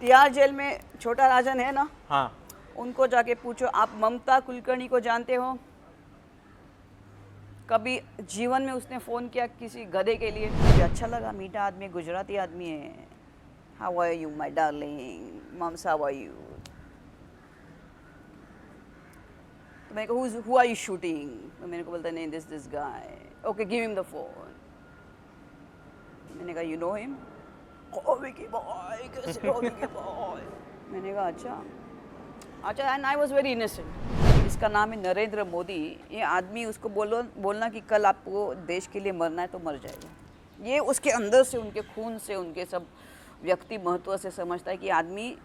Tihar jail में छोटा राजन है ना, हाँ। उनको जाके पूछो, आप ममता कुलकर्णी को जानते हो? कभी जीवन में उसने फ़ोन किया किसी गधे के लिए? मुझे अच्छा लगा, मीठा आदमी, गुजराती आदमी है। How are you my darling, mums how are you? तो मैंने कहा हु आर यू शूटिंग? तो मैंने को बोलता नहीं, this guy. Okay give him the phone. मैंने कहा you know him? Oh Vicky boy, कैसे हो विकी बॉय? मैंने कहा अच्छा and I was very innocent. इसका नाम है नरेंद्र मोदी। ये आदमी उसको बोलना कि कल आपको देश के लिए मरना है तो मर जाएगा। ये उसके अंदर से, उनके खून से, उनके सब व्यक्ति महत्व से समझता है कि आदमी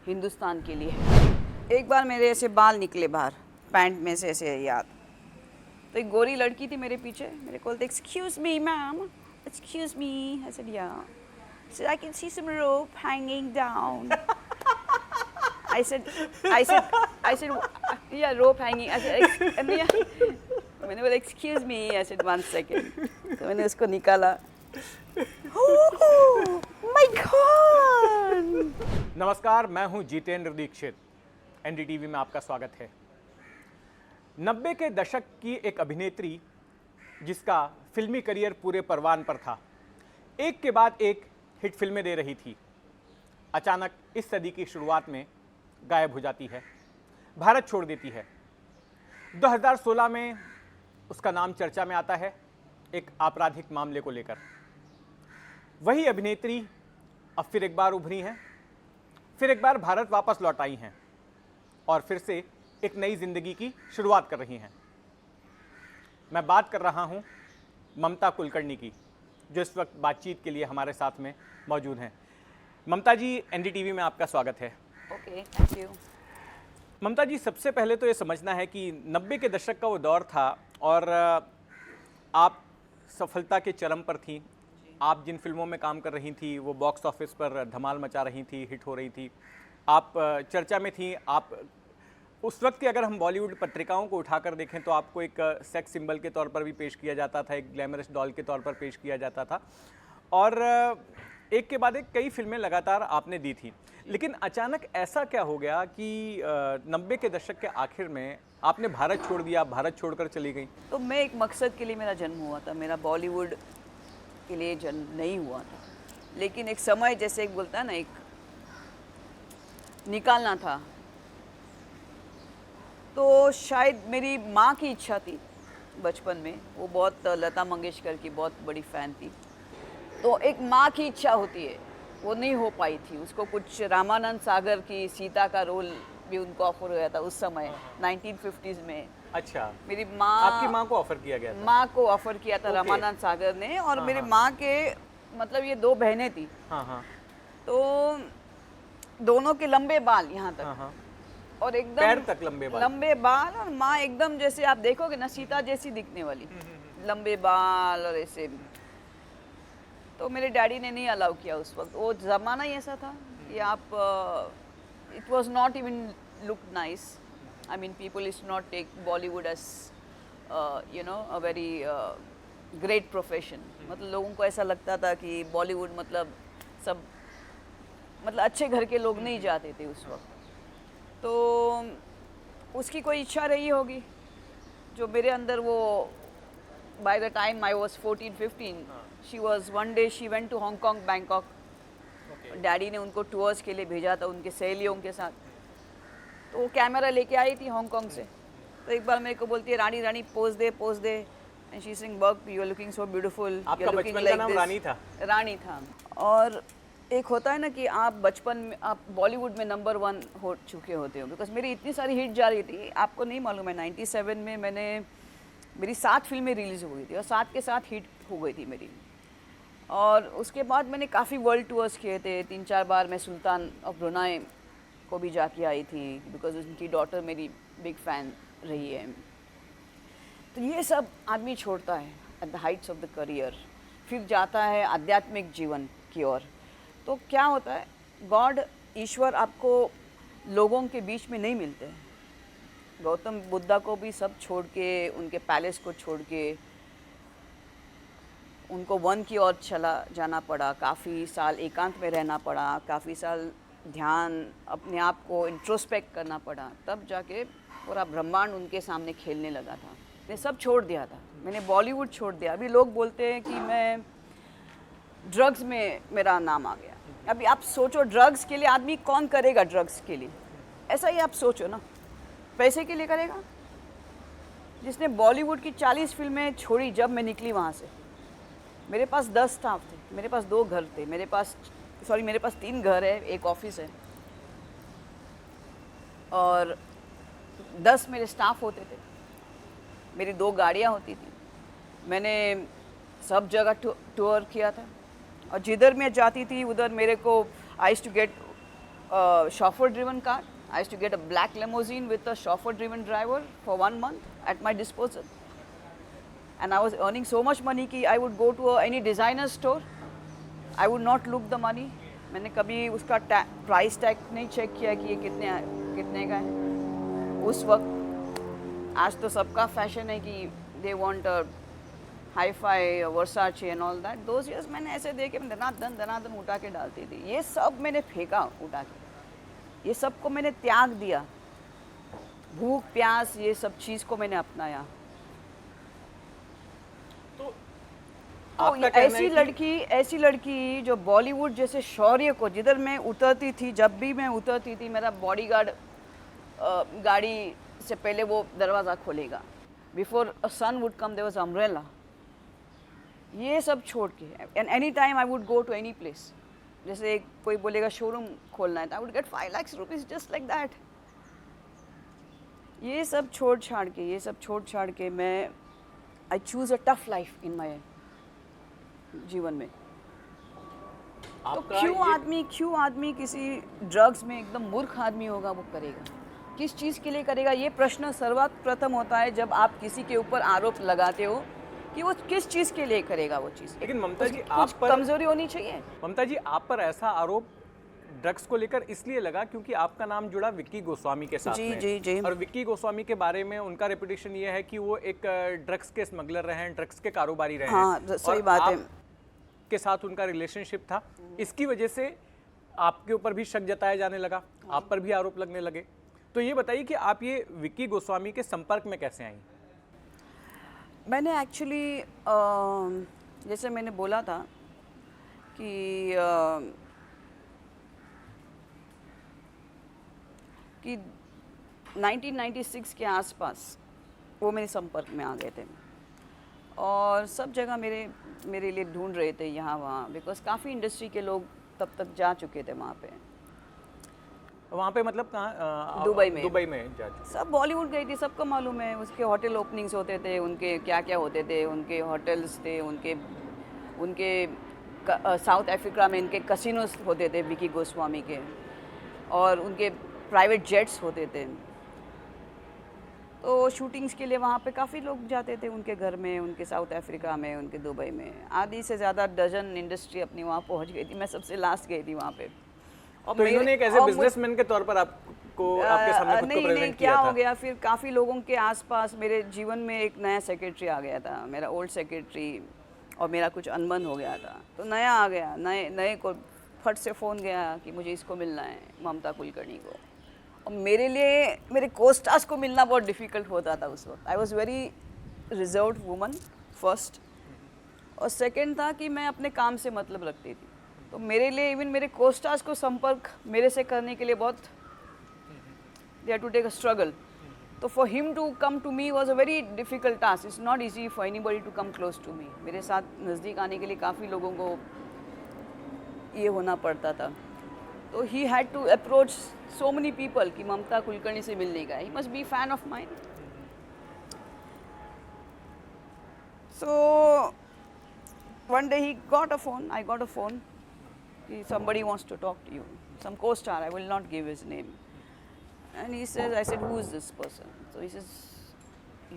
हिंदुस्तान के लिए है। एक बार मेरे ऐसे बाल निकले बाहर पैंट में से ऐसे याद, तो एक गोरी लड़की थी मेरे पीछे, मेरे को बोलते excuse me ma'am, excuse me. I said या, said I can see some rope hanging down. I said, yeah, rope hanging. I said, मैंने बोला excuse me. I said 1 second. तो मैंने उसको निकाला. Oh my God! नमस्कार, मैं हूं जितेंद्र दीक्षित। एनडीटीवी में आपका स्वागत है। 90 के दशक की एक अभिनेत्री जिसका फिल्मी करियर पूरे परवान पर था, एक के बाद एक हिट फिल्में दे रही थी, अचानक इस सदी की शुरुआत में गायब हो जाती है, भारत छोड़ देती है। 2016 में उसका नाम चर्चा में आता है एक आपराधिक मामले को लेकर। वही अभिनेत्री अब फिर एक बार उभरी हैं, फिर एक बार भारत वापस लौट आई हैं और फिर से एक नई जिंदगी की शुरुआत कर रही हैं। मैं बात कर रहा हूं ममता कुलकर्णी की, जो इस वक्त बातचीत के लिए हमारे साथ में मौजूद हैं। ममता जी, एनडीटीवी में आपका स्वागत है। Okay, thank you. Mamta ji, सबसे पहले तो ये समझना है कि 90 के दशक का वो दौर था और आप सफलता के चरम पर थीं। आप जिन फिल्मों में काम कर रही थी वो बॉक्स ऑफिस पर धमाल मचा रही थी, हिट हो रही थी, आप चर्चा में थी। आप उस वक्त की अगर हम बॉलीवुड पत्रिकाओं को उठाकर देखें तो आपको एक सेक्स सिंबल के तौर पर भी पेश किया जाता था, एक ग्लैमरस डॉल के तौर पर पेश किया जाता था और एक के बाद एक कई फिल्में लगातार आपने दी थी। लेकिन अचानक ऐसा क्या हो गया कि 90 के दशक के आखिर में आपने भारत छोड़ दिया, भारत छोड़कर चली गई? तो मैं एक मकसद के लिए मेरा जन्म हुआ था, मेरा बॉलीवुड के लिए जन्म नहीं हुआ था, लेकिन एक समय जैसे एक बोलता है ना, एक निकालना था। तो शायद मेरी माँ की इच्छा थी बचपन में, वो बहुत लता मंगेशकर की बहुत बड़ी फ़ैन थी। तो एक माँ की इच्छा होती है, वो नहीं हो पाई थी। उसको कुछ रामानंद सागर की सीता का रोल भी उनको ऑफर हुआ था उस समय 1950s में। अच्छा, मेरी माँ, आपकी माँ को ऑफर किया गया था? माँ को ऑफर किया था रामानंद सागर ने। और मेरी माँ के मतलब ये 2 बहनें थी। हाँ। तो दोनों के लंबे बाल यहाँ तक, हाँ। और एकदम पैर तक लंबे बाल। और माँ एकदम जैसे आप देखोगे ना सीता जैसी दिखने वाली, लंबे बाल और ऐसे। तो मेरे डैडी ने नहीं अलाउ किया उस वक्त, वो ज़माना ही ऐसा था कि आप it was not even look nice. I mean people is not take Bollywood as you know a very great profession. मतलब लोगों को ऐसा लगता था कि बॉलीवुड मतलब सब, मतलब अच्छे घर के लोग नहीं जाते थे उस वक्त। तो उसकी कोई इच्छा रही होगी जो मेरे अंदर वो, by the time I was 14-15, she was one day she went to Hong Kong, Bangkok. Daddy ने उनको टूर्स के लिए भेजा था उनके सहेलियों के साथ। तो वो कैमरा लेके आई थी हांगकांग से। तो एक बार मेरे को बोलती है, रानी रानी पोज दे एंड शी सिंग बर्क, you are looking so beautiful. आपका बचपन का नाम रानी था? रानी था। और एक होता है ना कि आप बचपन में आप बॉलीवुड में नंबर 1 हो चुके होते हो, बिकॉज मेरी इतनी सारी हिट जा रही थी। आपको नहीं मालूम है 97 में मेरी 7 फिल्में रिलीज़ हो गई थी और 7 के साथ हिट हो गई थी मेरी। और उसके बाद मैंने काफ़ी वर्ल्ड टूर्स किए थे। 3-4 बार मैं सुल्तान ऑफ ब्रुनाई को भी जाके आई थी, बिकॉज उनकी डॉटर मेरी बिग फ़ैन रही है। तो ये सब आदमी छोड़ता है at the Heights of the career, फिर जाता है आध्यात्मिक जीवन की ओर। तो क्या होता है, गॉड, ईश्वर आपको लोगों के बीच में नहीं मिलते हैं। गौतम बुद्धा को भी सब छोड़ के, उनके पैलेस को छोड़ के उनको वन की ओर चला जाना पड़ा, काफ़ी साल एकांत में रहना पड़ा, काफ़ी साल ध्यान अपने आप को इंट्रोस्पेक्ट करना पड़ा, तब जाके पूरा ब्रह्मांड उनके सामने खेलने लगा था। मैंने सब छोड़ दिया था, मैंने बॉलीवुड छोड़ दिया। अभी लोग बोलते हैं कि मैं ड्रग्स में मेरा नाम आ गया। अभी आप सोचो, ड्रग्स के लिए आदमी कौन करेगा? ड्रग्स के लिए ऐसा ही आप सोचो ना, पैसे के लिए करेगा? जिसने बॉलीवुड की 40 फिल्में छोड़ी जब मैं निकली वहाँ से, मेरे पास 10 स्टाफ थे, मेरे पास 2 घर थे, मेरे पास 3 घर है, एक ऑफिस है और 10 मेरे स्टाफ होते थे, मेरी 2 गाड़ियाँ होती थी, मैंने सब जगह टूर किया था और जिधर मैं जाती थी उधर मेरे को I used to get chauffeur driven car. I used to get a black limousine with a chauffeur driven driver for 1 month at my disposal. And I was earning so much money कि I would go to any designer store. I would not look the money. मैंने कभी उसका price tag नहीं check किया कि ये कितने का है उस वक्त। आज तो सबका फैशन है कि they want a hi fi Versace and all that. Those years मैंने ऐसे देखे दनादन उठा के डालती थी, ये सब मैंने फेंका उठा के, ये सब को मैंने त्याग दिया, भूख प्यास ये सब चीज़ को मैंने अपनाया। तो ऐसी लड़की जो बॉलीवुड जैसे शौर्य को, जिधर मैं उतरती थी, जब भी मैं उतरती थी मेरा बॉडीगार्ड गाड़ी से पहले वो दरवाज़ा खोलेगा, before a sun would come there was umbrella, ये सब छोड़ के and any time I would go to any place. जैसे कोई बोलेगा शोरूम खोलना है तो I would get 5 lakh rupees just like that. ये सब छोड़ छाड़ के मैं I choose a tough life in my जीवन में। तो क्यों आदमी किसी ड्रग्स में एकदम मूर्ख आदमी होगा वो करेगा? किस चीज़ के लिए करेगा? ये प्रश्न सर्वप्रथम होता है जब आप किसी के ऊपर आरोप लगाते हो कि वो किस चीज़ के लिए करेगा वो चीज़। लेकिन ममता जी, आप पर कमजोरी होनी चाहिए। ममता जी, आप पर ऐसा आरोप ड्रग्स को लेकर इसलिए लगा क्योंकि आपका नाम जुड़ा विक्की गोस्वामी के साथ में। जी। और विक्की गोस्वामी के बारे में उनका रेपुटेशन ये है कि वो एक ड्रग्स के स्मगलर रहे हैं, ड्रग्स के कारोबारी रहे हैं। हाँ, सही बात है। के साथ उनका रिलेशनशिप था, इसकी वजह से आपके ऊपर भी शक जताया जाने लगा, आप पर भी आरोप लगने लगे। तो ये बताइए कि आप ये विक्की गोस्वामी के संपर्क में कैसे आई? मैंने एक्चुअली जैसे मैंने बोला था कि 1996 के आसपास वो मेरे संपर्क में आ गए थे और सब जगह मेरे लिए ढूंढ रहे थे यहाँ वहाँ, बिकॉज काफ़ी इंडस्ट्री के लोग तब तक जा चुके थे वहाँ पे मतलब कहाँ? दुबई में जा चुके। सब बॉलीवुड गई थी, सबको मालूम है। उसके होटल ओपनिंग्स होते थे, उनके क्या क्या होते थे, उनके होटल्स थे, उनके साउथ अफ्रीका में इनके कसिनोस होते थे विकी गोस्वामी के, और उनके प्राइवेट जेट्स होते थे। तो शूटिंग्स के लिए वहाँ पे काफ़ी लोग जाते थे उनके घर में, उनके साउथ अफ्रीका में, उनके दुबई में। आधी से ज़्यादा डजन इंडस्ट्री अपनी वहाँ पहुँच गई थी, मैं सबसे लास्ट गई थी वहाँ पे। और तो इन्होंने एक ऐसे बिजनेसमैन के तौर पर आपको आपके सामने खुद को प्रेजेंट किया था। क्या हो गया फिर, काफ़ी लोगों के आसपास मेरे जीवन में एक नया सेक्रेटरी आ गया था, मेरा ओल्ड सेक्रेटरी, और मेरा कुछ अनबन हो गया था, तो नया आ गया, नए को फट से फ़ोन गया कि मुझे इसको मिलना है, ममता कुलकर्णी को। और मेरे लिए मेरे कोस्टार्स को मिलना बहुत डिफ़िकल्ट होता था उस वक्त। I was very reserved woman first, और सेकेंड था कि मैं अपने काम से मतलब रखती थी, तो मेरे लिए इवन मेरे कोस्टार्स को संपर्क मेरे से करने के लिए बहुत they had to take a struggle. तो for him to come to me was a very difficult task. It's not easy for anybody to come close to me. मेरे साथ नज़दीक आने के लिए काफ़ी लोगों को ये होना पड़ता था। तो he had to approach so many people कि ममता कुलकर्णी से मिलने का, he must be fan of mine. So one day he got a phone, I got a phone, somebody wants to talk to you, some co-star, I will not give his name, and he says, I said, who is this person? So he says,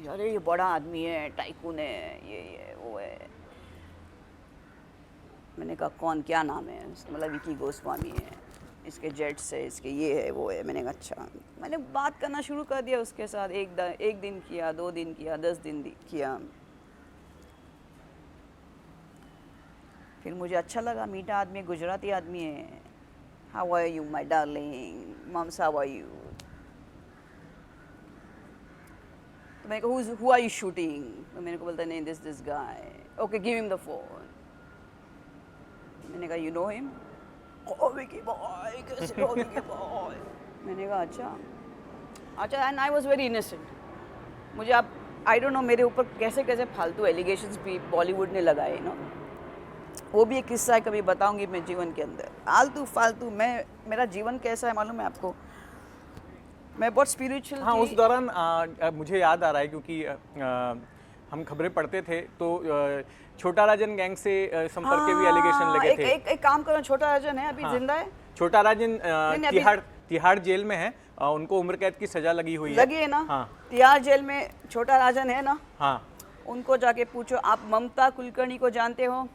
अरे ये बड़ा आदमी है, tycoon है, ये वो है। मैंने कहा कौन, क्या नाम है? मतलब विकी गोस्वामी है, इसके जेट्स है, इसके ये है वो है। मैंने कहा अच्छा। मैंने बात करना शुरू कर दिया उसके साथ, एक दिन किया, 2 दिन किया, 10 दिन किया। फिर मुझे अच्छा लगा, मीठा आदमी, गुजराती आदमी है। How are you my darling, mums how are you. तो मैंने कहा हु आर यू शूटिंग, तो मेरे को बोलता नहीं this guy, okay give him the phone. मैंने कहा you know him, oh Vicky boy, कैसे हो विकी बॉय। मैंने कहा अच्छा, and I was very innocent. मुझे आप आई डोंट नो मेरे ऊपर कैसे कैसे फालतू एलिगेशंस भी बॉलीवुड ने लगाए नो। वो भी एक किस्सा है, कभी बताऊंगी मैं जीवन के अंदर। आलतू फालतू मेरा जीवन कैसा है मालूम है आपको, मैं बहुत स्पिरिचुअल हाँ, थी। उस दौरान मुझे याद आ रहा है क्योंकि हम खबरें पढ़ते थे तो छोटा राजन गैंग से संपर्क के भी एलिगेशन लगे थे। एक काम करो, छोटा राजन है अभी जिंदा है? छोटा राजन नहीं, अभी- तिहाड़ जेल में है, उनको उम्र कैद की सजा लगी हुई है। लगी है ना? हाँ। तिहाड़ जेल में छोटा राजन है ना? हाँ, उनको जाके पूछो, आप ममता कुलकर्णी को जानते हो?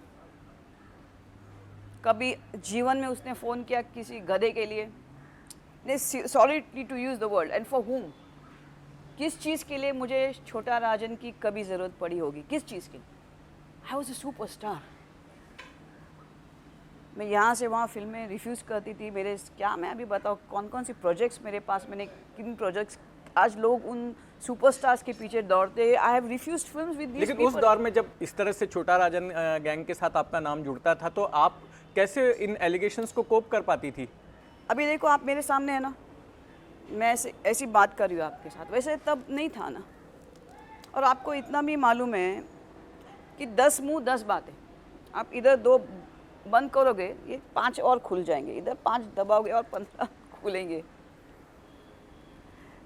कभी जीवन में उसने फोन किया किसी गधे के लिए? Sorry to use the word, and for whom? किस चीज़ के लिए मुझे छोटा राजन की कभी ज़रूरत पड़ी होगी? किस चीज़ के लिए? I was a superstar. मैं यहाँ से वहाँ फिल्में रिफ्यूज़ करती थी। मेरे क्या मैं अभी बताऊँ कौन कौन सी प्रोजेक्ट्स मेरे पास, मैंने किन प्रोजेक्ट्स, आज लोग उन सुपरस्टार्स के पीछे दौड़ते। I have refused films with this लेकिन उस दौर में जब इस तरह से छोटा राजन गैंग के साथ आपका नाम जुड़ता था तो आप कैसे इन एलिगेशंस को कोप कर पाती थी? अभी देखो आप मेरे सामने है ना, मैं ऐसी बात कर रही हूँ आपके साथ, वैसे तब नहीं था ना। और आपको इतना भी मालूम है कि 10 मुंह 10 बातें। आप इधर 2 बंद करोगे, ये 5 और खुल जाएंगे, इधर 5 दबाओगे और 15 खुलेंगे।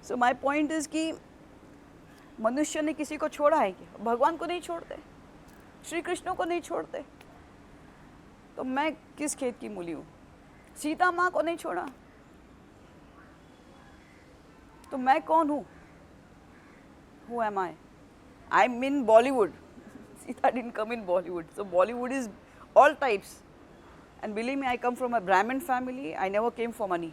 सो माय पॉइंट इज कि मनुष्य ने किसी को छोड़ा है क्या? भगवान को नहीं छोड़ते, श्री कृष्ण को नहीं छोड़ते, तो मैं किस खेत की मूली हूँ? सीता माँ को नहीं छोड़ा, तो मैं कौन हूँ? Who am I? I'm in Bollywood. Sita didn't come in Bollywood. So Bollywood is all types. And believe me, I come from a Brahmin family. I never came for money.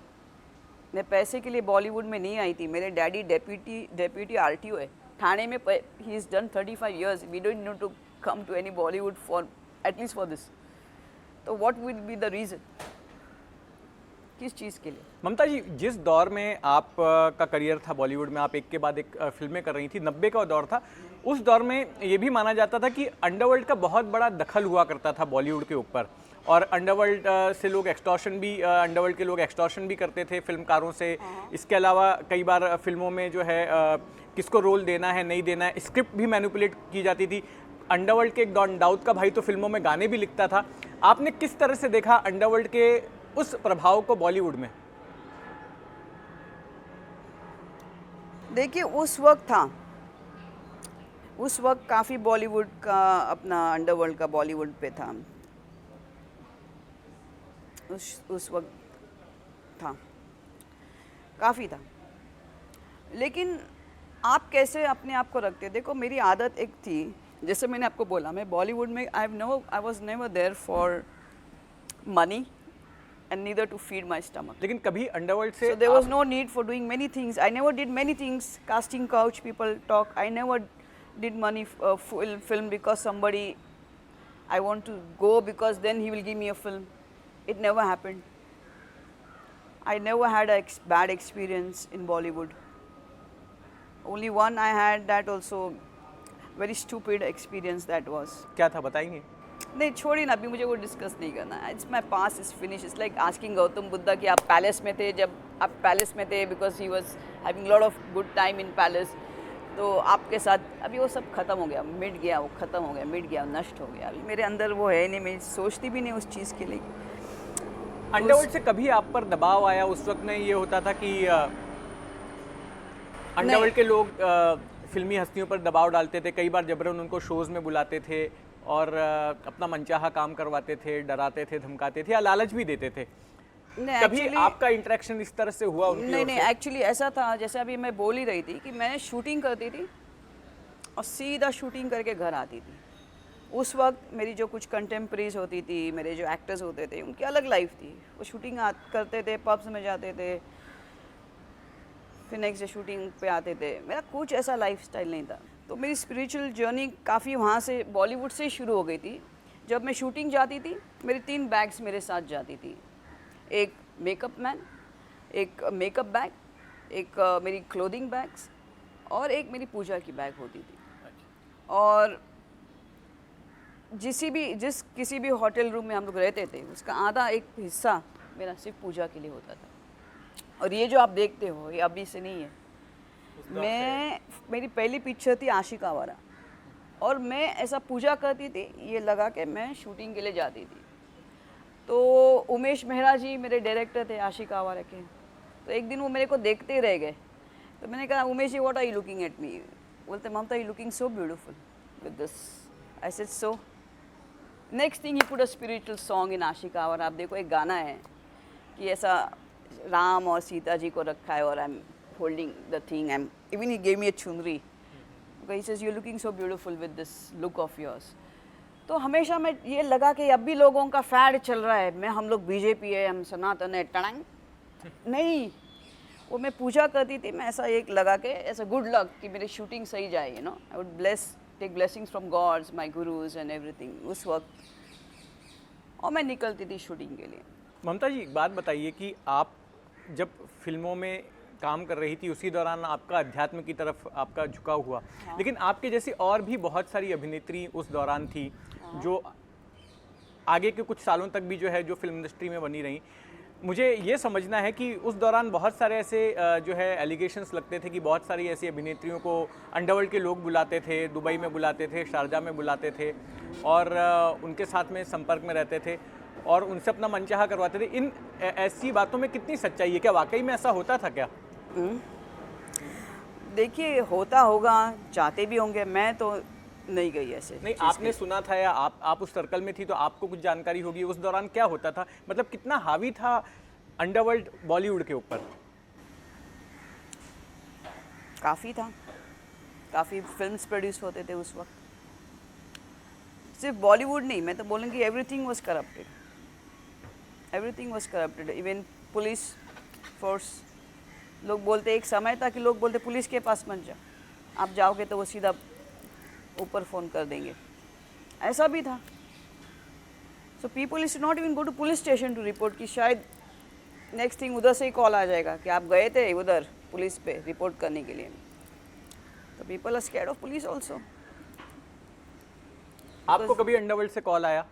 मैं पैसे के लिए बॉलीवुड में नहीं आई थी। मेरे डैडी डेप्यूटी आरटीओ है थाने में। He is done 35 years. We don't need to come to any Bollywood for at least for this. तो what will be the reason? किस चीज़ के लिए? ममता जी, जिस दौर में आप का करियर था बॉलीवुड में, आप एक के बाद एक फिल्में कर रही थी, 90 का दौर था। उस दौर में ये भी माना जाता था कि अंडरवर्ल्ड का बहुत बड़ा दखल हुआ करता था बॉलीवुड के ऊपर, और अंडरवर्ल्ड से लोग अंडरवर्ल्ड के लोग एक्सटॉर्शन भी करते थे फिल्मकारों से। इसके अलावा कई बार फिल्मों में जो है किसको रोल देना है नहीं देना है, स्क्रिप्ट भी मैनिपुलेट की जाती थी। अंडरवर्ल्ड के एक डॉन दाऊद का भाई तो फिल्मों में गाने भी लिखता था। आपने किस तरह से देखा अंडरवर्ल्ड के उस प्रभाव को बॉलीवुड में? देखिए उस वक्त काफ़ी बॉलीवुड का अपना अंडरवर्ल्ड का बॉलीवुड पे था। उस वक्त था, काफ़ी था। लेकिन आप कैसे अपने आप को रखते? देखो मेरी आदत एक थी, जैसे मैंने आपको बोला, मैं बॉलीवुड में I was never there for money and neither to feed my stomach. लेकिन कभी अंडरवर्ल्ड से So there was no need for doing many things. I never did many things. Casting couch, people talk. I never did money film because somebody, I want to go because then he will give me a film. It never happened. I never had a bad experience in Bollywood. Only one I had, that also very stupid experience that was. क्या था बताएंगे? नहीं छोड़िए ना, अभी मुझे वो discuss नहीं करना है। It's my pass is finish. It's like asking Gautam Buddha कि आप पैलेस में थे, जब आप पैलेस में थे because he was having lot of good time in palace, तो आपके साथ अभी वो सब खत्म हो गया, मिट गया, वो खत्म हो गया, मिट गया, नष्ट हो गया। अभी मेरे अंदर वो है नहीं, मैं सोचती भी नहीं उस चीज़ के लिए। अंडरवर्ल्ड से कभी आप पर दबाव आया? उस वक्त में ये होता था कि अंडरवर्ल्ड के लोग फिल्मी हस्तियों पर दबाव डालते थे, कई बार जबरन उनको शोज़ में बुलाते थे और अपना मनचाहा काम करवाते थे, डराते थे, धमकाते थे या लालच भी देते थे। कभी आपका इंटरेक्शन इस तरह से हुआ उनकी ओर से? नहीं, एक्चुअली ऐसा था, जैसे अभी मैं बोल ही रही थी कि मैं शूटिंग करती थी और सीधा शूटिंग करके घर आती थी। उस वक्त मेरी जो कुछ कंटेम्प्रेरीज होती थी, मेरे जो एक्टर्स होते थे, उनकी अलग लाइफ थी। वो शूटिंग करते थे, पब्स में जाते थे, फिर नेक्स्ट डे शूटिंग पे आते थे। मेरा कुछ ऐसा लाइफ स्टाइल नहीं था। तो मेरी स्पिरिचुअल जर्नी काफ़ी वहाँ से बॉलीवुड से शुरू हो गई थी। जब मैं शूटिंग जाती थी मेरी 3 बैग्स मेरे साथ जाती थी। एक मेकअप मैन, एक मेकअप बैग, एक मेरी क्लोथिंग बैग्स और एक मेरी पूजा की बैग होती थी। और किसी भी होटल रूम में हम लोग रहते थे उसका आधा एक हिस्सा मेरा सिर्फ पूजा के लिए होता था। और ये जो आप देखते हो ये अभी से नहीं है। मेरी पहली पिक्चर थी आशिक आवारा और मैं ऐसा पूजा करती थी, ये लगा के मैं शूटिंग के लिए जाती थी। तो उमेश मेहरा जी मेरे डायरेक्टर थे आशिक आवारा के, तो एक दिन वो मेरे को देखते ही रह गए। तो मैंने कहा Umesh ji what are you looking at me? बोलते Mamta you looking so beautiful with this. I said so. Next thing he put a spiritual song in Aashiq Awara. आप देखो एक गाना है कि ऐसा राम और सीता जी को रखा है और I am holding the thing. Even he gave me a chunri. Okay, he says you're looking so beautiful with this look of yours. तो हमेशा मैं ये लगा कि अब भी लोगों का फैड चल रहा है, मैं हम लोग बीजेपी है, हम सनातन है, टड़ंग नहीं। वो मैं पूजा करती थी, मैं ऐसा एक लगा के ऐसा गुड लक कि मेरी शूटिंग सही जाए, I would take blessings from gods, my gurus and everything उस वक्त। और मैं निकलती थी शूटिंग के लिए। ममता जी एक बात बताइए कि आप जब फिल्मों में काम कर रही थी उसी दौरान आपका अध्यात्म की तरफ आपका झुकाव हुआ, लेकिन आपके जैसी और भी बहुत सारी अभिनेत्री उस दौरान थी जो आगे के कुछ सालों तक भी जो है जो फिल्म इंडस्ट्री में बनी रही। मुझे ये समझना है कि उस दौरान बहुत सारे ऐसे जो है एलिगेशंस लगते थे कि बहुत सारी ऐसी अभिनेत्रियों को अंडरवर्ल्ड के लोग बुलाते थे, दुबई में बुलाते थे, शारजा में बुलाते थे और उनके साथ में संपर्क में रहते थे और उनसे अपना मनचाहा करवाते थे। इन ऐसी बातों में कितनी सच्चाई है? क्या वाकई में ऐसा होता था क्या? देखिए होता होगा, चाहते भी होंगे, मैं तो नहीं गई ऐसे। नहीं, आपने सुना था या आप उस सर्कल में थी तो आपको कुछ जानकारी होगी उस दौरान क्या होता था, मतलब कितना हावी था अंडरवर्ल्ड बॉलीवुड के ऊपर? काफ़ी था, काफ़ी फिल्म्स प्रोड्यूस होते थे उस वक्त। सिर्फ बॉलीवुड नहीं, मैं तो बोलूँगी everything was corrupted, everything was corrupted. Even police force, लोग बोलते एक समय था कि लोग बोलते पुलिस के पास मत जाओ, आप जाओगे तो वो सीधा ऊपर फ़ोन कर देंगे, ऐसा भी था। So people is not even go to police station to report कि शायद नेक्स्ट थिंग उधर से ही कॉल आ जाएगा कि आप गए थे उधर पुलिस पे रिपोर्ट करने के लिए। तो people are scared of police also. आपको कभी अंडरवर्ल्ड से कॉल आया?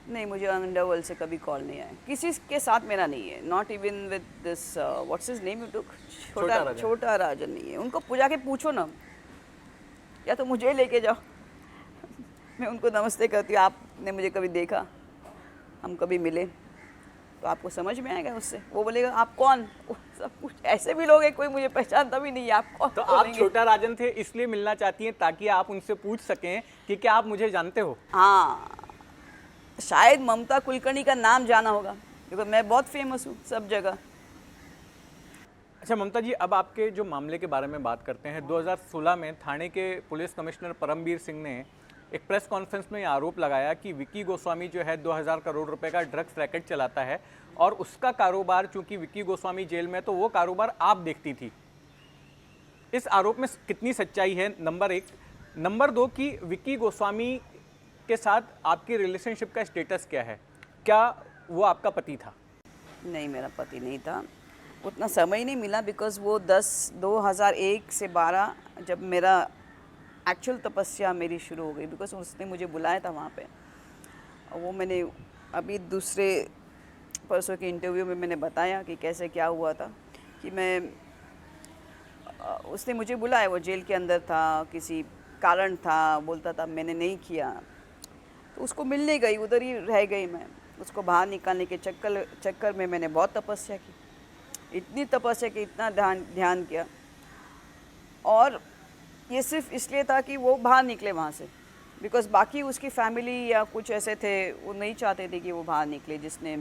नहीं, मुझे अंडरवर्ल्ड से कभी कॉल नहीं आया, किसी के साथ मेरा नहीं है। Not even with this what's his name you took, छोटा राजन नहीं है। उनको पूजा के पूछो ना, या तो मुझे लेके जाओ मैं उनको नमस्ते करती हूँ, आपने मुझे कभी देखा, हम कभी मिले तो आपको समझ में आएगा उससे। वो बोलेगा आप कौन, सब कुछ ऐसे भी लोग हैं, कोई मुझे पहचानता भी नहीं है, आप कौन? तो आप छोटा राजन थे इसलिए मिलना चाहती हैं ताकि आप उनसे पूछ सकें कि क्या आप मुझे जानते हो? हाँ, शायद ममता कुलकर्णी का नाम जाना होगा क्योंकि मैं बहुत फेमस हूँ सब जगह। अच्छा ममता जी, अब आपके जो मामले के बारे में बात करते हैं। 2016 में थाने के पुलिस कमिश्नर परमबीर सिंह ने एक प्रेस कॉन्फ्रेंस में आरोप लगाया कि विक्की गोस्वामी जो है 2000 करोड़ रुपए का ड्रग्स रैकेट चलाता है और उसका कारोबार, चूंकि विक्की गोस्वामी जेल में, तो वो कारोबार आप देखती थी। इस आरोप में कितनी सच्चाई है, नंबर 1। नंबर 2 कि विक्की गोस्वामी के साथ आपकी रिलेशनशिप का स्टेटस क्या है? क्या वो आपका पति था? नहीं, मेरा पति नहीं था, उतना समय नहीं मिला बिकॉज वो 2001 से 12 जब मेरा एक्चुअल तपस्या मेरी शुरू हो गई, बिकॉज उसने मुझे बुलाया था वहाँ पे। और वो मैंने अभी दूसरे परसों के इंटरव्यू में मैंने बताया कि कैसे क्या हुआ था कि उसने मुझे बुलाया, वो जेल के अंदर था, किसी कारण था, बोलता था मैंने नहीं किया, तो उसको मिलने गई, उधर ही रह गई मैं। उसको बाहर निकालने के चक्कर में मैंने बहुत तपस्या की, इतनी तपस्या की, इतना ध्यान किया। और ये सिर्फ इसलिए था कि वो बाहर निकले वहाँ से, बिकॉज बाकी उसकी फैमिली या कुछ ऐसे थे, वो नहीं चाहते थे कि वो बाहर निकले, जिसने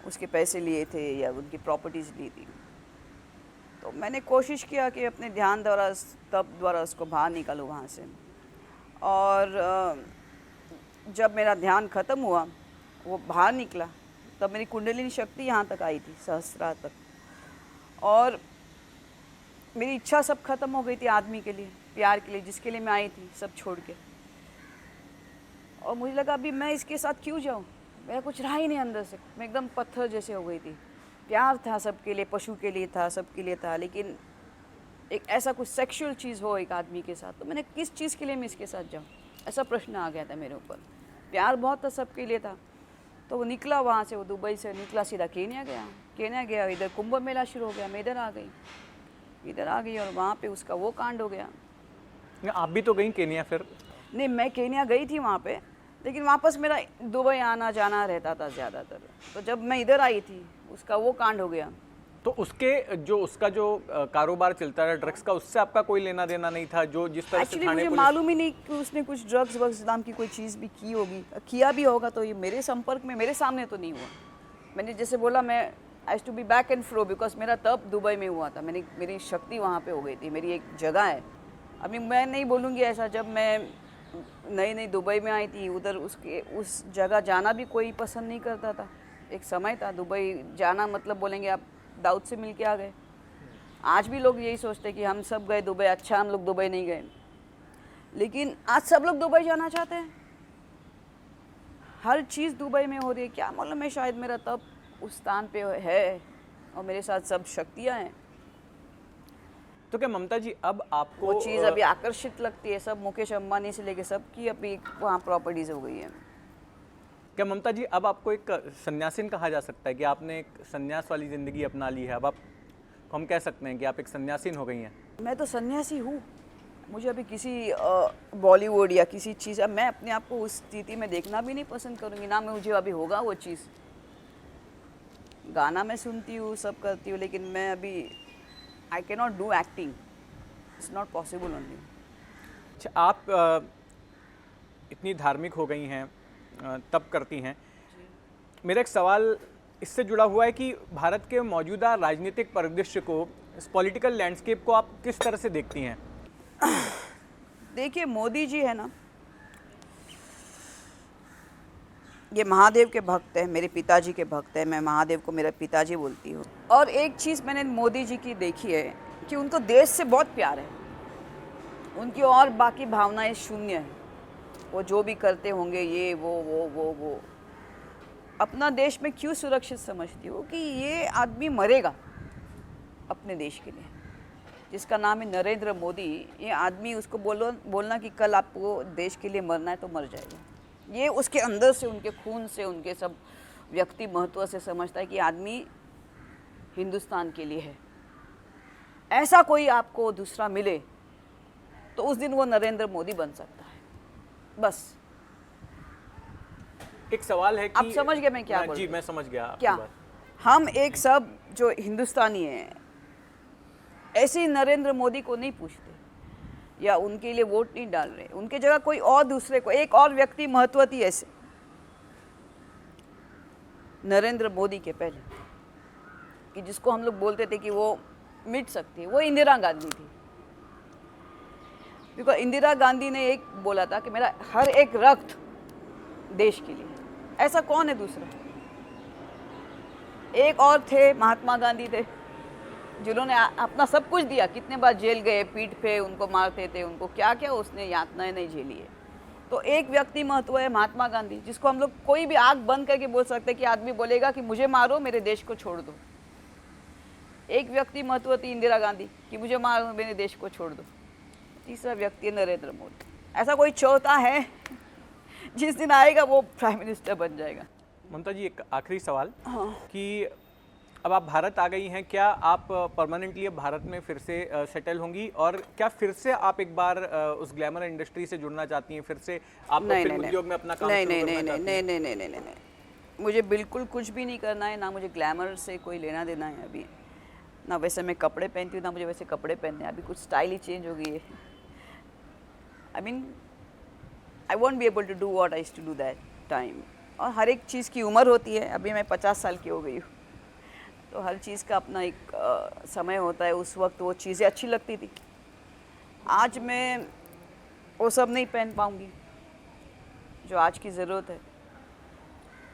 उसके पैसे लिए थे या उनकी प्रॉपर्टीज़ ली थी। तो मैंने कोशिश किया कि अपने ध्यान द्वारा, तप द्वारा उसको बाहर निकालूँ वहाँ से। और जब मेरा ध्यान ख़त्म हुआ, वो बाहर निकला, तब मेरी कुंडलिनी शक्ति यहाँ तक आई थी, सहस्रार तक। और मेरी इच्छा सब खत्म हो गई थी आदमी के लिए, प्यार के लिए, जिसके लिए मैं आई थी, सब छोड़ के। और मुझे लगा अभी मैं इसके साथ क्यों जाऊँ, मेरा कुछ रहा ही नहीं अंदर से, मैं एकदम पत्थर जैसे हो गई थी। प्यार था सबके लिए, पशु के लिए था, सबके लिए था, लेकिन एक ऐसा कुछ सेक्सुअल चीज़ हो एक आदमी के साथ, तो मैंने किस चीज़ के लिए मैं इसके साथ जाऊँ, ऐसा प्रश्न आ गया था मेरे ऊपर। प्यार बहुत था, सबके लिए था। तो वो निकला वहाँ से, वो दुबई से निकला, सीधा केन्या गया, इधर कुंभ मेला शुरू हो गया, मैं इधर आ गई और वहाँ पे उसका वो कांड हो गया। आप भी तो गई केन्या फिर? नहीं, मैं केन्या गई थी वहाँ पे, लेकिन वापस मेरा दुबई आना जाना रहता था ज़्यादातर। तो जब मैं इधर आई थी, उसका वो कांड हो गया। तो उसका जो कारोबार चलता है ड्रग्स का, उससे आपका कोई लेना देना नहीं था? जो जिस तरह से एक्चुअली थाने मुझे पुलिस मालूम ही नहीं कि उसने कुछ ड्रग्स वग्स नाम की कोई चीज़ भी की होगी, किया भी होगा तो ये मेरे संपर्क में, मेरे सामने तो नहीं हुआ। मैंने जैसे बोला, मैं I to be back and fro, because मेरा तब दुबई में हुआ था, मेरी शक्ति वहाँ पे हो गई थी, मेरी एक जगह है। अभी मैं नहीं बोलूँगी ऐसा, जब मैं नई दुबई में आई थी, उधर उस जगह जाना भी कोई पसंद नहीं करता था। एक समय था, दुबई जाना मतलब बोलेंगे आप दाऊद से मिल के आ गए। आज भी लोग यही सोचते हैं कि हम सब गए दुबई, अच्छा हम लोग दुबई नहीं गए। लेकिन आज सब लोग दुबई जाना चाहते हैं, हर चीज़ दुबई में हो रही है। क्या मालूम है, शायद मेरा तब उस स्थान पे है और मेरे साथ सब शक्तियाँ हैं। तो क्या ममता जी अब आपको वो चीज़ अभी आकर्षित लगती है, सब मुकेश अंबानी से लेके सबकी अभी वहाँ प्रॉपर्टीज़ हो गई है। क्या ममता जी अब आपको एक सन्यासिन कहा जा सकता है कि आपने एक सन्यास वाली ज़िंदगी अपना ली है? अब आप हम कह सकते हैं कि आप एक सन्यासिन हो गई हैं? मैं तो सन्यासी हूँ। मुझे अभी किसी बॉलीवुड या किसी चीज़, अब मैं अपने आप को उस स्थिति में देखना भी नहीं पसंद करूँगी, ना मुझे अभी होगा वो चीज़। गाना मैं सुनती हूँ, सब करती हूँ, लेकिन मैं अभी I can not do acting, it's not possible only. अच्छा, आप इतनी धार्मिक हो गई हैं, तब करती हैं। मेरा एक सवाल इससे जुड़ा हुआ है कि भारत के मौजूदा राजनीतिक परिदृश्य को, इस पॉलिटिकल लैंडस्केप को आप किस तरह से देखती हैं? देखिए, मोदी जी है ना, ये महादेव के भक्त हैं, मेरे पिताजी के भक्त हैं। मैं महादेव को मेरा पिताजी बोलती हूँ। और एक चीज़ मैंने मोदी जी की देखी है कि उनको देश से बहुत प्यार है, उनकी और बाकी भावनाएं शून्य हैं। वो जो भी करते होंगे, ये वो अपना देश में क्यों सुरक्षित समझती हो कि ये आदमी मरेगा अपने देश के लिए, जिसका नाम है नरेंद्र मोदी। ये आदमी, उसको बोलना कि कल आपको देश के लिए मरना है तो मर जाएगा। ये उसके अंदर से, उनके खून से, उनके सब व्यक्ति महत्व से समझता है कि आदमी हिंदुस्तान के लिए है। ऐसा कोई आपको दूसरा मिले तो उस दिन वो नरेंद्र मोदी बन सकता है। बस एक सवाल है कि आप समझ गए मैं क्या बोल रही जी, हूँ? मैं समझ गया आपकी क्या बात। हम एक सब जो हिंदुस्तानी हैं, ऐसे ही नरेंद्र मोदी को नहीं पूछते या उनके लिए वोट नहीं डाल रहे, उनके जगह कोई और दूसरे को, एक और व्यक्ति महत्व थी ऐसे नरेंद्र मोदी के पहले, कि जिसको हम लोग बोलते थे कि वो मिट सकती है, वो इंदिरा गांधी थी। बिकॉज इंदिरा गांधी ने एक बोला था कि मेरा हर एक रक्त देश के लिए। ऐसा कौन है दूसरा? एक और थे, महात्मा गांधी थे, जिन्होंने अपना सब कुछ दिया, कितने बार जेल गए, पीठ पे उनको मारते थे, उनको क्या क्या उसने यातनाएं नहीं झेली है। तो एक व्यक्ति महत्व है महात्मा गांधी, जिसको हम लोग कोई भी आंख बंद करके बोल सकते हैं कि आदमी बोलेगा कि मुझे मारो, मेरे देश को छोड़ दो। एक व्यक्ति महत्व थी इंदिरा गांधी कि मुझे मारो, मेरे देश को छोड़ दो। तीसरा व्यक्ति है नरेंद्र मोदी। ऐसा कोई चौथा है? जिस दिन आएगा वो प्राइम मिनिस्टर बन जाएगा। ममता जी, एक आखिरी सवाल हाँ। कि अब आप भारत आ गई हैं, क्या आप परमानेंटली अब भारत में फिर से सेटल होंगी, और क्या फिर से आप एक बार उस ग्लैमर इंडस्ट्री से जुड़ना चाहती हैं? फिर से आप फिल्म उद्योग में अपना काम शुरू करना चाहती हैं? नहीं, मुझे बिल्कुल कुछ भी नहीं करना है, ना मुझे ग्लैमर से कोई लेना देना है अभी। ना वैसे मैं कपड़े पहनती हूँ, ना मुझे वैसे कपड़े पहनने हैं। अभी कुछ स्टाइल ही चेंज हो गई है। I mean I want be able to do what I used to do that time. और हर एक चीज़ की उम्र होती है। अभी मैं 50 साल की हो गई हूँ, तो हर चीज़ का अपना एक समय होता है। उस वक्त वो चीज़ें अच्छी लगती थी, आज मैं वो सब नहीं पहन पाऊँगी जो आज की ज़रूरत है,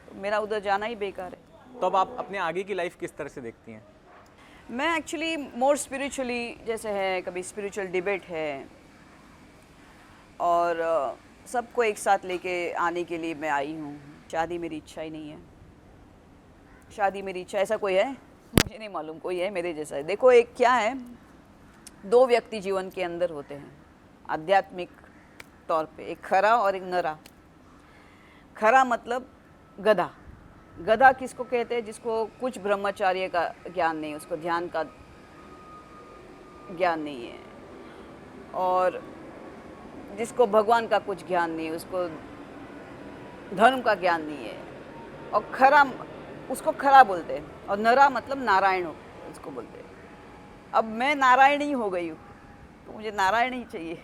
तो मेरा उधर जाना ही बेकार है। तो अब आप अपने आगे की लाइफ किस तरह से देखती हैं? मैं एक्चुअली मोर स्पिरिचुअली, जैसे है कभी स्पिरिचुअल डिबेट है और सबको एक साथ लेके आने के लिए मैं आई हूँ। शादी मेरी इच्छा ही नहीं है। शादी मेरी इच्छा, ऐसा कोई है? मुझे नहीं मालूम कोई है मेरे जैसा है। देखो एक क्या है, दो व्यक्ति जीवन के अंदर होते हैं आध्यात्मिक तौर पे, एक खरा और एक नरा। खरा मतलब गधा। गधा किसको कहते हैं? जिसको कुछ ब्रह्मचार्य का ज्ञान नहीं, उसको ध्यान का ज्ञान नहीं है, और जिसको भगवान का कुछ ज्ञान नहीं है, उसको धर्म का ज्ञान नहीं है। और खरा, उसको खरा बोलते हैं। और नरा मतलब नारायण हो, उसको बोलते हैं। अब मैं नारायण ही हो गई हूँ, तो मुझे नारायण ही चाहिए।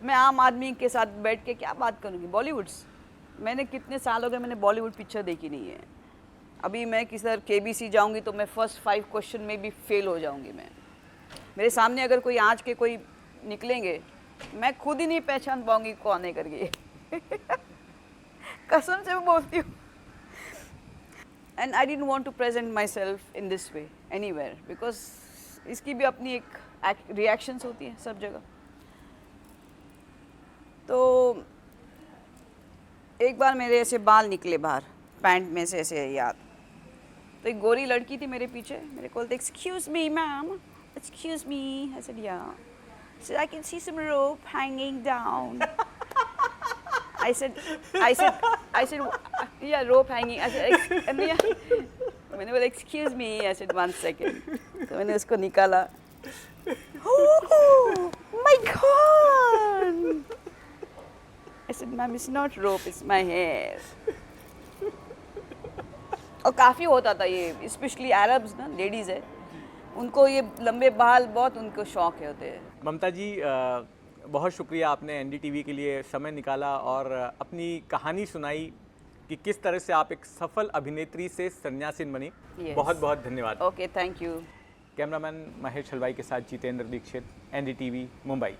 मैं आम आदमी के साथ बैठ के क्या बात करूँगी? बॉलीवुड्स, मैंने कितने साल हो गए मैंने बॉलीवुड पिक्चर देखी नहीं है। अभी मैं किधर KBC जाऊँगी तो मैं फर्स्ट 5 क्वेश्चन में भी फेल हो जाऊँगी। मैं, मेरे सामने अगर कोई आज के कोई निकलेंगे, मैं खुद ही नहीं पहचान पाऊँगी कौन है करके। कसम से मैं बोलती हूँ। And I didn't want to present myself in this way anywhere, because इसकी भी अपनी एक रिएक्शंस होती है सब जगह। तो एक बार मेरे ऐसे बाल निकले बाहर पैंट में से ऐसे याद, तो एक गोरी लड़की थी मेरे पीछे, मेरे को बोलते excuse me ma'am, excuse me. I said या, so I can see some rope hanging down. I said, yeah, rope hanging. I said, मैंने बोला excuse me. I said 1 second. तो मैंने उसको निकाला. Oh my God! I said, ma'am, it's not rope, it's my hair. और काफ़ी होता था ये, स्पेशली अरब्स ना, लेडीज़ है, उनको ये लंबे बाल बहुत उनको शौक है होते हैं। ममता जी, बहुत शुक्रिया, आपने NDTV के लिए समय निकाला और अपनी कहानी सुनाई कि किस तरह से आप एक सफल अभिनेत्री से सन्यासिन बनी। Yes. बहुत बहुत धन्यवाद। Okay, thank you. Cameraman Mahesh हलवाई के साथ जितेंद्र दीक्षित, NDTV, मुंबई।